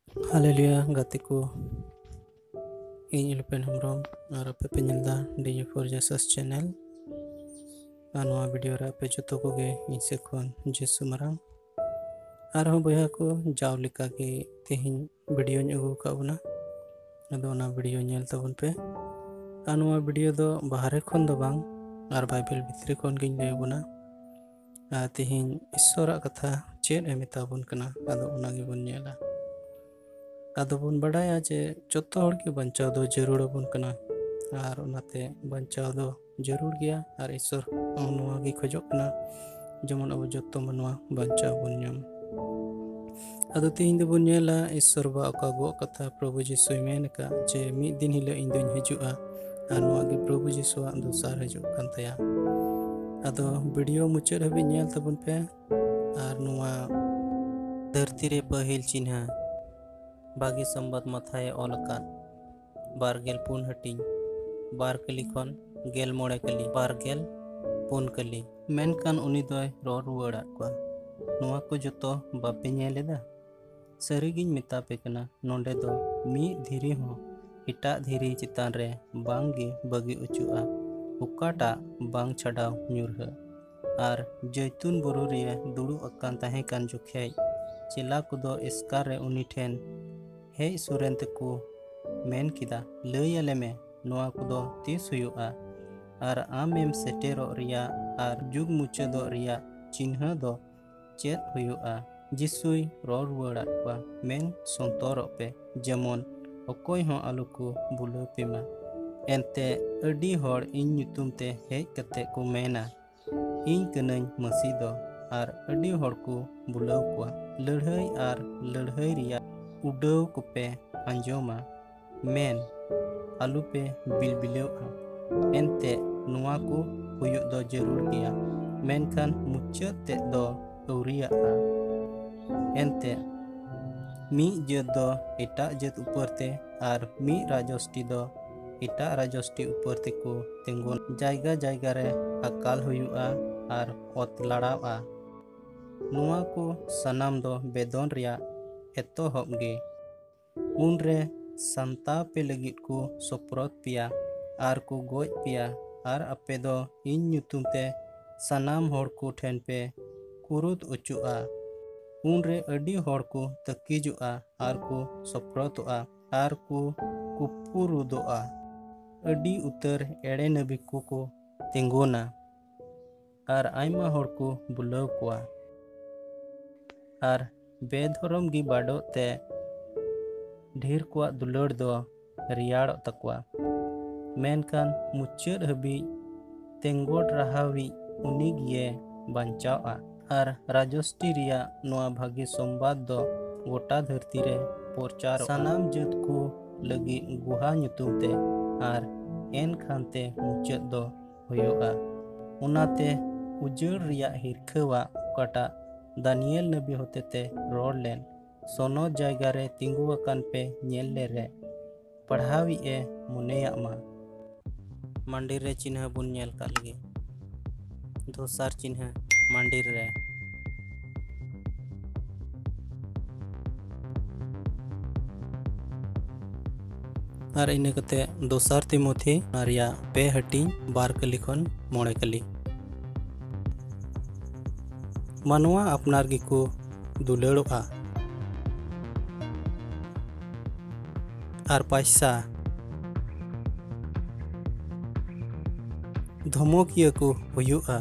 Haleluya gati ko ᱤᱧ ᱤᱞᱯᱮᱱ ᱦᱮᱢᱵᱨᱚᱢ ᱟᱨ ᱟᱯᱮ ᱯᱮ ᱧᱮᱞᱫᱟ DJ for Jesus ᱪᱮᱱᱮᱞ ᱟᱨ ᱱᱚᱣᱟ ᱵᱷᱤᱰᱤᱭᱳ ᱨᱮ ᱟᱯᱮ ᱡᱚᱛᱚ ᱠᱚᱜᱮ ᱤᱧ ᱥᱮᱫ ᱠᱷᱚᱱ ᱡᱤᱥᱩ ᱢᱟᱨᱟᱝ ᱟᱨᱦᱚᱸ ᱵᱚᱭᱦᱟ ᱠᱚ ᱡᱟᱣ ᱞᱮᱠᱟᱜᱮ ᱛᱮᱦᱮᱧ ᱵᱷᱤᱰᱤᱭᱳᱧ ᱟᱹᱜᱩ ᱟᱠᱟᱫ ᱵᱚᱱᱟ ᱟᱫᱚ ᱚᱱᱟ ᱵᱷᱤᱰᱤᱭᱳ ᱧᱮᱞ ᱛᱟᱵᱚᱱ ᱯᱮ ᱟᱨ ᱱᱚᱣᱟ ᱵᱷᱤᱰᱤᱭᱳ ᱫᱚ ᱵᱟᱦᱨᱮ ᱠᱷᱚᱱ ᱫᱚ ᱵᱟᱝ ᱟᱨ ᱵᱟᱭᱵᱮᱞ ᱵᱷᱤᱛᱨᱤ ᱠᱷᱚᱱ ᱜᱤᱧ ᱞᱟᱹᱭ ᱟᱵᱚᱱᱟ ᱟᱨ ᱛᱮᱦᱮᱧ ᱤᱥᱥᱚᱨᱟᱜ ᱠᱟᱛᱷᱟ ᱪᱮᱫ ᱮ ᱢᱮᱛᱟᱵᱚᱱ ᱠᱟᱱᱟ ᱟᱫᱚ ᱚᱱᱟ ᱜᱮᱵᱚᱱ ᱧᱮᱞᱟ ᱟᱫᱚ ᱵᱚᱱ ᱵᱟᱰᱟᱭᱟ ᱡᱮ ᱡᱚᱛᱚ ᱦᱚᱲ ᱜᱮ ᱵᱟᱧᱪᱟᱣ ᱫᱚ ᱡᱟᱹᱨᱩᱲ ᱟᱵᱚᱱ ᱠᱟᱱᱟ ᱟᱨ ᱚᱱᱟᱛᱮ ᱵᱟᱧᱪᱟᱣ ᱫᱚ ᱡᱟᱹᱨᱩᱲ ᱜᱮᱭᱟ ᱟᱨ ᱤᱥᱥᱚᱨ ᱦᱚᱸ ᱱᱚᱣᱟ ᱜᱮ ᱠᱷᱚᱡᱚᱜ ᱠᱟᱱᱟ ᱡᱮᱢᱚᱱ ᱟᱵᱚ ᱡᱚᱛᱚ ᱢᱟᱱᱣᱟ ᱵᱟᱧᱪᱟᱣ ᱵᱚᱱ ᱧᱟᱢ ᱟᱫᱚ ᱛᱮᱦᱮᱧ ᱫᱚᱵᱚᱱ ᱧᱮᱞᱟ ᱤᱥᱥᱚᱨ ᱵᱟ ᱚᱠᱟ ᱜᱚᱜ ᱠᱟᱛᱷᱟ ᱯᱨᱚᱵᱷᱩ ᱡᱤᱥᱩᱭ ᱢᱮᱱ ᱟᱠᱟᱫ ᱡᱮ ᱢᱤᱫ ᱫᱤᱱ ᱦᱤᱞᱳᱜ ᱤᱧ ᱫᱚᱧ ᱦᱤᱡᱩᱜᱼᱟ ᱟᱨ ᱱᱚᱣᱟ ᱜᱮ ᱯᱨᱚᱵᱷᱩ ᱡᱤᱥᱩᱣᱟᱜ ᱫᱚᱥᱟᱨ ᱦᱤᱡᱩᱜ ᱠᱟᱱ ᱛᱟᱭᱟ ᱟᱫᱚ ᱵᱷᱤᱰᱤᱭᱳ ᱢᱩᱪᱟᱹᱫ ᱦᱟᱹᱵᱤᱡ ᱧᱮᱞ ᱛᱟᱵᱚᱱ ᱯᱮ ᱟᱨ ᱱᱚᱣᱟ ᱫᱷᱟᱹᱨᱛᱤ ᱨᱮ ᱯᱟᱹᱦᱤᱞ ᱪᱤᱱᱦᱟᱹ ᱵᱟᱜᱤ ᱥᱚᱢᱵᱟᱫ ᱢᱟᱛᱷᱟᱭ ᱚᱞ ᱟᱠᱟᱫ 24 ᱦᱟᱹᱴᱤᱧ 2 ᱠᱟᱹᱞᱤ ᱠᱷᱚᱱ 19 ᱠᱟᱹᱞᱤ 24 ᱠᱟᱹᱞᱤ ᱢᱮᱱᱠᱷᱟᱱ ᱩᱱᱤ ᱫᱚᱭ ᱨᱚᱲ ᱨᱩᱣᱟᱹᱲᱟᱫ ᱠᱚᱣᱟ ᱱᱚᱣᱟ ᱠᱚ ᱡᱚᱛᱚ ᱵᱟᱯᱮ ᱧᱮᱞ ᱮᱫᱟ ᱥᱟᱹᱨᱤᱜᱤᱧ ᱢᱮᱛᱟ ᱯᱮ ᱠᱟᱱᱟ ᱱᱚᱰᱮ ᱫᱚ ᱢᱤᱫ ᱫᱷᱤᱨᱤ ᱦᱚᱸ ᱮᱴᱟᱜ ᱫᱷᱤᱨᱤ ᱪᱮᱛᱟᱱ ᱨᱮ ᱵᱟᱝᱜᱮ ᱵᱟᱹᱜᱤ ᱚᱪᱚᱜᱼᱟ ᱚᱠᱟᱴᱟᱜ ᱵᱟᱝ ᱪᱷᱟᱰᱟᱣ ᱧᱩᱨᱦᱟᱹ ᱟᱨ ᱡᱚᱭᱛᱩᱱ ᱵᱩᱨᱩ ᱨᱮ ᱫᱩᱲᱩᱵ ᱟᱠᱟᱱ ᱛᱟᱦᱮᱸ ᱠᱟᱱ ᱡᱚᱠᱷᱮᱡ ᱪᱮᱞᱟ ᱠᱚᱫᱚ ᱮᱥᱠᱟᱨ ᱨᱮ ᱩᱱᱤ ᱴᱷᱮᱱ ᱦᱮᱡ ᱥᱩᱨᱮᱱ ᱛᱮᱠᱚ ᱢᱮᱱ ᱠᱮᱫᱟ ᱞᱟᱹᱭ ᱟᱞᱮ ᱢᱮ ᱱᱚᱣᱟ ᱠᱚᱫᱚ ᱛᱤᱥ ᱦᱩᱭᱩᱜᱼᱟ ᱟᱨ ᱟᱢᱮᱢ ᱥᱮᱴᱮᱨᱚᱜ ᱨᱮᱭᱟᱜ ᱟᱨ ᱡᱩᱜᱽ ᱢᱩᱪᱟᱹᱫᱚᱜ ᱨᱮᱭᱟᱜ ᱪᱤᱱᱦᱟᱹ ᱫᱚ ᱪᱮᱫ ᱦᱩᱭᱩᱜᱼᱟ ᱡᱤᱥᱩᱭ ᱨᱚᱲ ᱨᱩᱣᱟᱹᱲᱟᱫ ᱠᱚᱣᱟ ᱢᱮᱱ ᱥᱚᱱᱛᱚᱨᱚᱜ ᱯᱮ ᱡᱮᱢᱚᱱ ᱚᱠᱚᱭ ᱦᱚᱸ ᱟᱞᱚ ᱠᱚ ᱵᱩᱞᱟᱹᱣ ᱯᱮ ᱢᱟ ᱮᱱᱛᱮ ᱟᱹᱰᱤ ᱦᱚᱲ ᱤᱧ ᱧᱩᱛᱩᱢ ᱛᱮ ᱦᱮᱡ ᱠᱟᱛᱮ ᱠᱚ ᱢᱮᱱᱟ ᱤᱧ ᱠᱟᱹᱱᱟᱹᱧ ᱢᱟᱹᱥᱤ ᱫᱚ ᱟᱨ ᱟᱹᱰᱤ ᱦᱚᱲ ᱠᱚ ᱵᱩᱞᱟᱹᱣ ᱠᱚᱣᱟ ᱞᱟᱹᱲᱦᱟᱹᱭ ᱟᱨ ᱞᱟᱹᱲᱦᱟᱹᱭ ᱨᱮᱭᱟᱜ ᱩᱰᱟᱹᱣ ᱠᱚᱯᱮ ᱟᱸᱡᱚᱢᱟ ᱢᱮᱱ ᱟᱞᱚᱯᱮ ᱵᱤᱞᱵᱤᱞᱟᱹᱣᱼᱟ ᱮᱱᱛᱮ ᱱᱚᱣᱟ ᱠᱚ ᱦᱩᱭᱩᱜ ᱫᱚ ᱡᱟᱹᱨᱩᱲ ᱜᱮᱭᱟ ᱢᱮᱱᱠᱷᱟᱱ ᱢᱩᱪᱟᱹᱫ ᱛᱮᱫ ᱫᱚ ᱟᱹᱣᱨᱤᱭᱟᱜᱼᱟ ᱮᱱᱛᱮ ᱢᱤᱫ ᱡᱟᱹᱛ ᱫᱚ ᱮᱴᱟᱜ ᱡᱟᱹᱛ ᱩᱯᱚᱨᱛᱮ ᱟᱨ ᱢᱤᱫ ᱨᱟᱡᱚᱥᱴᱤ ᱫᱚ ᱮᱴᱟᱜ ᱨᱟᱡᱚᱥᱴᱤ ᱩᱯᱚᱨ ᱛᱮᱠᱚ ᱛᱤᱸᱜᱩᱱ ᱡᱟᱭᱜᱟ ᱡᱟᱭᱜᱟ ᱨᱮ ᱟᱠᱟᱞ ᱦᱩᱭᱩᱜᱼᱟ ᱟᱨ ᱚᱛ ᱞᱟᱲᱟᱣᱼᱟ ᱱᱚᱣᱟ ᱠᱚ ᱥᱟᱱᱟᱢ ᱫᱚ ᱵᱮᱫᱚᱱ ᱨᱮᱭᱟᱜ ᱮᱛᱚᱦᱚᱵ ᱜᱮ ᱩᱱᱨᱮ ᱥᱟᱢᱛᱟᱣ ᱯᱮ ᱞᱟᱹᱜᱤᱫ ᱠᱚ ᱥᱳᱯᱨᱳᱫ ᱯᱮᱭᱟ ᱟᱨ ᱠᱚ ᱜᱚᱡ ᱯᱮᱭᱟ ᱟᱨ ᱟᱯᱮ ᱫᱚ ᱤᱧ ᱧᱩᱛᱩᱢ ᱛᱮ ᱥᱟᱱᱟᱢ ᱦᱚᱲ ᱠᱚ ᱴᱷᱮᱱ ᱯᱮ ᱠᱩᱨᱩᱫ ᱚᱪᱚᱜᱼᱟ ᱩᱱᱨᱮ ᱟᱹᱰᱤ ᱦᱚᱲ ᱠᱚ ᱛᱟᱹᱠᱤᱡᱚᱜᱼᱟ ᱟᱨ ᱠᱚ ᱥᱳᱯᱨᱳᱫᱚᱜᱼᱟ ᱟᱨ ᱠᱚ ᱠᱩᱯᱩᱨᱩᱫᱚᱜᱼᱟ ᱟᱹᱰᱤ ᱩᱛᱟᱹᱨ ᱮᱲᱮ ᱱᱟᱵᱤ ᱠᱚ ᱛᱤᱸᱜᱩᱱᱟ ᱟᱨ ᱟᱭᱢᱟ ᱦᱚᱲ ᱠᱚ ᱵᱩᱞᱟᱹᱣ ᱠᱚᱣᱟ ᱟᱨ ᱵᱮᱫᱷᱚᱨᱚᱢ ᱜᱮ ᱵᱟᱰᱚᱜ ᱛᱮ ᱰᱷᱮᱨ ᱠᱚᱣᱟᱜ ᱫᱩᱞᱟᱹᱲ ᱫᱚ ᱨᱮᱭᱟᱲᱚᱜ ᱛᱟᱠᱚᱣᱟ ᱢᱮᱱᱠᱷᱟᱱ ᱢᱩᱪᱟᱹᱫ ᱦᱟᱹᱵᱤᱡ ᱛᱮᱸᱜᱚᱰ ᱨᱟᱦᱟᱣᱤᱡ ᱩᱱᱤ ᱜᱮ ᱵᱟᱧᱪᱟᱣᱼᱟ ᱟᱨ ᱨᱟᱡᱚᱥᱴᱤ ᱨᱮᱭᱟᱜ ᱱᱚᱣᱟ ᱵᱷᱟᱹᱜᱤ ᱥᱚᱢᱵᱟᱫ ᱫᱚ ᱜᱚᱴᱟ ᱫᱷᱟᱹᱨᱛᱤ ᱨᱮ ᱯᱨᱚᱪᱟᱨᱚᱜᱼᱟ ᱥᱟᱱᱟᱢ ᱡᱟᱹᱛ ᱠᱚ ᱞᱟᱹᱜᱤᱫ ᱜᱩᱦᱟ ᱧᱩᱛᱩᱢ ᱛᱮ ᱟᱨ ᱮᱱᱠᱷᱟᱱᱛᱮ ᱢᱩᱪᱟᱹᱫ ᱫᱚ ᱦᱩᱭᱩᱜᱼᱟ ᱚᱱᱟᱛᱮ ᱩᱡᱟᱹᱲ ᱨᱮᱭᱟᱜ ᱦᱤᱨᱠᱷᱟᱹᱣᱟᱜ ᱚᱠᱟᱴᱟᱜ ᱫᱟᱱᱤᱭᱮᱞ ᱱᱵᱤ ᱦᱚᱛᱮᱛᱮ ᱨᱚᱲ ᱞᱮᱱ ᱥᱚᱱᱚᱛ ᱡᱟᱭᱜᱟ ᱨᱮ ᱛᱤᱸᱜᱩ ᱟᱠᱟᱱ ᱯᱮ ᱧᱮᱞ ᱞᱮᱨᱮ ᱯᱟᱲᱦᱟᱣᱤᱡ ᱮ ᱢᱚᱱᱮᱭᱟᱜ ᱢᱟ ᱢᱟᱱᱰᱤᱨ ᱨᱮ ᱪᱤᱱᱦᱟᱹ ᱵᱚᱱ ᱧᱮᱞ ᱠᱟᱜ ᱞᱮᱜᱮ ᱫᱚᱥᱟᱨ ᱪᱤᱱᱦᱟᱹ ᱢᱟᱱᱰᱤᱨ ᱨᱮ ᱟᱨ ᱤᱱᱟᱹ ᱠᱟᱛᱮ ᱫᱚᱥᱟᱨ ᱛᱤᱢᱚᱛᱷᱤ ᱚᱱᱟ ᱨᱮᱭᱟᱜ 2 ᱦᱟᱹᱴᱤᱧ 2 ᱠᱟᱹᱞᱤ ᱠᱷᱚᱱ 9 ᱠᱟᱹᱞᱤ ᱢᱟᱱᱣᱟ ᱟᱯᱱᱟᱨ ᱜᱮᱠᱚ ᱫᱩᱞᱟᱹᱲᱚᱜᱼᱟ ᱟᱨ ᱯᱟᱭᱥᱟ ᱫᱷᱚᱢᱚᱠᱤᱭᱟᱹ ᱠᱚ ᱦᱩᱭᱩᱜᱼᱟ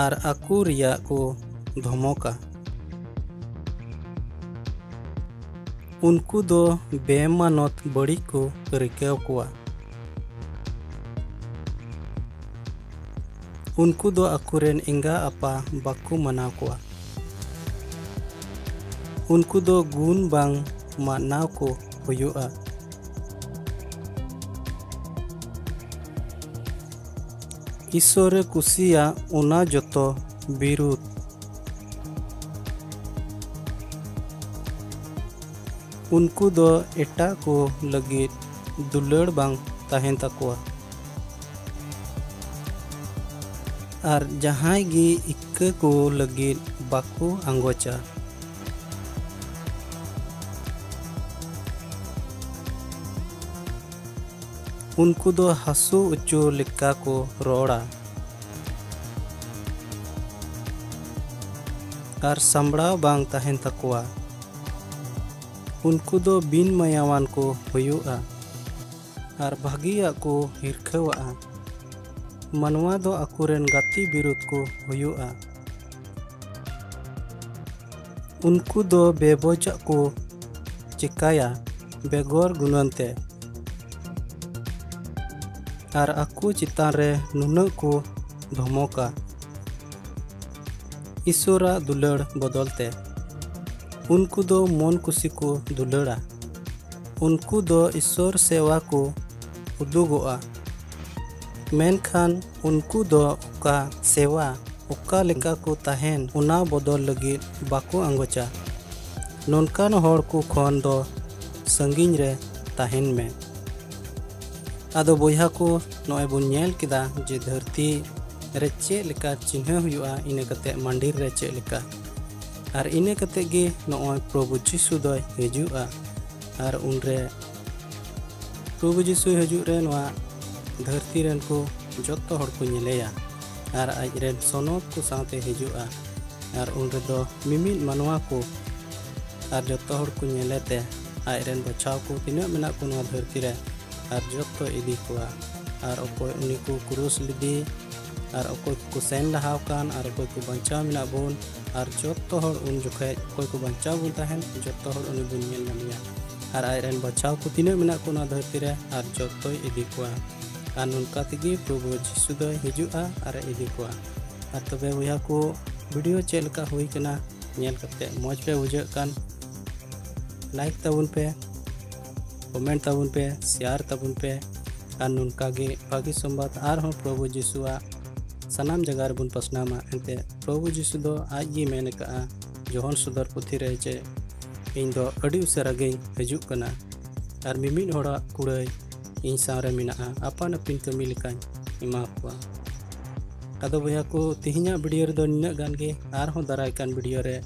ᱟᱨ ᱟᱠᱚ ᱨᱮᱭᱟᱜ ᱠᱚ ᱫᱷᱚᱢᱚᱠᱟ ᱩᱱᱠᱩ ᱫᱚ ᱵᱮᱢᱟᱱᱚᱛ ᱵᱟᱹᱲᱤᱡ ᱠᱚ ᱨᱤᱠᱟᱹᱣ ᱠᱚᱣᱟ ᱩᱱᱠᱩ ᱫᱚ ᱟᱠᱚᱨᱮᱱ ᱮᱸᱜᱟ ᱟᱯᱟ ᱵᱟᱠᱚ ᱢᱟᱱᱟᱣ ᱠᱚᱣᱟ ᱩᱱᱠᱩ ᱫᱚ ᱜᱩᱱ ᱵᱟᱝ ᱢᱟᱱᱟᱣ ᱠᱚ ᱦᱩᱭᱩᱜᱼᱟ ᱤᱥᱥᱚᱨᱮ ᱠᱩᱥᱤᱭᱟᱜ ᱚᱱᱟ ᱡᱚᱛᱚ ᱵᱤᱨᱩᱫ उनको दो एटा को लगित दुलड़ बांग ताहें तकवा आर जहां गी इक्का को लगी बाको आंगोचा। उनको दो हसु उच्चो लिक्का को रोड़ा आर संबड़ाव बांग तहन तकुआ। उनको दो बिन मायावान को हुयुआ आर भागिया को हिरखवा। मनवा दो अकुरेन गाती बिरुद को हुयुआ। उनको दो बेबोजा को चिकाया बेगोर गुणनते आर आकु चितान रे नुनक को धमका ईश्वरा दुलड़ बदलते। उनको दो मन कुसी को दुलड़ा। उनको दो ईश्वर सेवा को उदुगोआ। मेनखान उनको दो उका सेवा उका लेका को तहन उना बदल लगी बाको आंगोचा। नोनकान होड़ को खन दो संगिन रे तहन में। आदो बोया को नॉय बुन नेल किदा जे धरती रे चे लेका चिन्ह हुआ इने कते मंदिर रे चे लेका आर इने कते गे नॉय प्रभु जीसु दो हिजुआ। आर उनरे प्रभु जीसु हिजु रे नवा धरती रेन को जत्तो हड़ को नेलेया आर आज रेन सोनोक को साथे हिजुआ। आर उनरे दो मिमिद मानवा को आर जत्तो हड़ को नेलेते आज रेन बचाव को तिना मेना को नवा धरती रे आर जत्तो इदी कोआ। आर अकोय उनी को क्रूस लिदी आर अकोय को सेन लहाव कान आर अकोय को बंचाव मिना बोन आर जत्तो हड़ उन जुखे अकोय को बंचाव बोन तहन जत्तो हड़ उनी बुन नेल नामिया। आर आज रेन बचाव को तिना मेना को नवा धरती रे आर जत्तो इदी कोआ। आर नुनका तेगी प्रभु जीसु दो हिजुआ आर इदी कोआ। आर तबे बुया को वीडियो चेक लका हुई कना नेल कते मौज पे बुझे कान लाइक ताबुन पे कमेंट ताबुन पे शेयर ताबुन पे आर नुनका गे भागी संबाद आर हो प्रभु जीसुआ सनाम जगह रे बुन पसनामा। एंते प्रभु जीसु दो आज गी मेन का जोहन सुदर पुथी रे जे इन दो अड़ी उसरा गे हिजुक कना आर मिमिद होड़ा कुड़ाई इन सारे मिना अपन अपिन कमी लेका इमा को। आदो भैया को तिहिना वीडियो रे दो निना गान गे आर हो दाराय कान वीडियो रे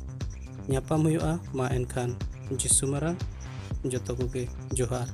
ᱧᱟᱯᱟᱢ हुआ मा एनखान जीसु मारा जतो को गे जोहार।